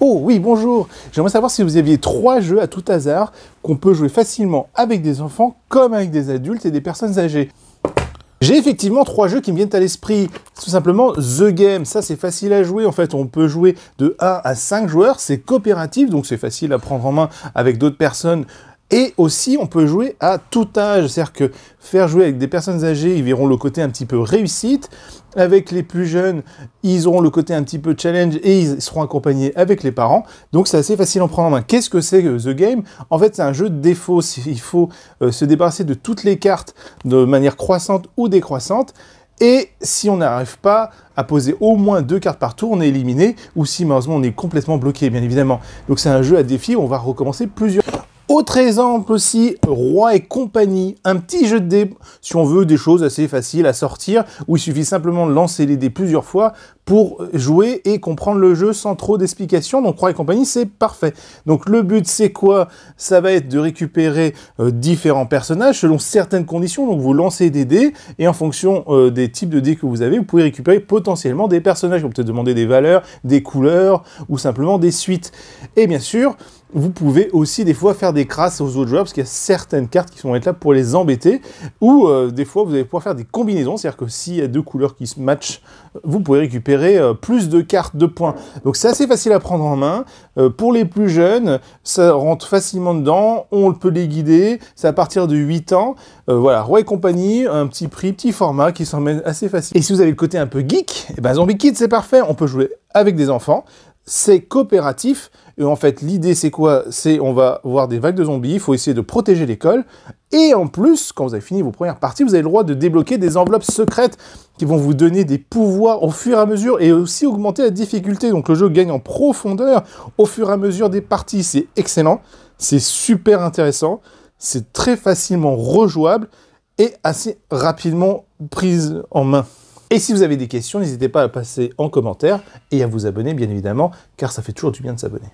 Oh oui, bonjour. J'aimerais savoir si vous aviez 3 jeux à tout hasard qu'on peut jouer facilement avec des enfants comme avec des adultes et des personnes âgées. J'ai effectivement 3 jeux qui me viennent à l'esprit. Tout simplement, The Game, ça c'est facile à jouer. En fait, on peut jouer de 1 à 5 joueurs. C'est coopératif, donc c'est facile à prendre en main avec d'autres personnes. Et aussi, on peut jouer à tout âge, c'est-à-dire que faire jouer avec des personnes âgées, ils verront le côté un petit peu réussite. Avec les plus jeunes, ils auront le côté un petit peu challenge et ils seront accompagnés avec les parents. Donc c'est assez facile à en prendre en main. Qu'est-ce que c'est que The Game? En fait, c'est un jeu de défaut. Il faut se débarrasser de toutes les cartes de manière croissante ou décroissante. Et si on n'arrive pas à poser au moins 2 cartes par tour, on est éliminé. Ou si malheureusement on est complètement bloqué, bien évidemment. Donc c'est un jeu à défi où on va recommencer plusieurs. Autre exemple aussi, Roi et compagnie, un petit jeu de dés, si on veut des choses assez faciles à sortir, où il suffit simplement de lancer les dés plusieurs fois pour jouer et comprendre le jeu sans trop d'explications. Donc Roi et compagnie, c'est parfait. Donc le but, c'est quoi? Ça va être de récupérer différents personnages selon certaines conditions. Donc vous lancez des dés, et en fonction des types de dés que vous avez, vous pouvez récupérer potentiellement des personnages. Vous pouvez peut-être demander des valeurs, des couleurs, ou simplement des suites. Et bien sûr, vous pouvez aussi des fois faire des crasses aux autres joueurs, parce qu'il y a certaines cartes qui vont être là pour les embêter, ou des fois vous allez pouvoir faire des combinaisons, c'est-à-dire que s'il y a 2 couleurs qui se matchent, vous pouvez récupérer plus de cartes de points. Donc c'est assez facile à prendre en main. Pour les plus jeunes, ça rentre facilement dedans, on peut les guider, c'est à partir de 8 ans. Voilà, Roi et compagnie, un petit prix, petit format qui s'emmène assez facile. Et si vous avez le côté un peu geek, et ben Zombie Kids c'est parfait, on peut jouer avec des enfants. C'est coopératif, et en fait l'idée c'est quoi? C'est on va voir des vagues de zombies, il faut essayer de protéger l'école, et en plus, quand vous avez fini vos premières parties, vous avez le droit de débloquer des enveloppes secrètes qui vont vous donner des pouvoirs au fur et à mesure, et aussi augmenter la difficulté, donc le jeu gagne en profondeur au fur et à mesure des parties, c'est excellent, c'est super intéressant, c'est très facilement rejouable, et assez rapidement prise en main. Et si vous avez des questions, n'hésitez pas à passer en commentaire et à vous abonner, bien évidemment, car ça fait toujours du bien de s'abonner.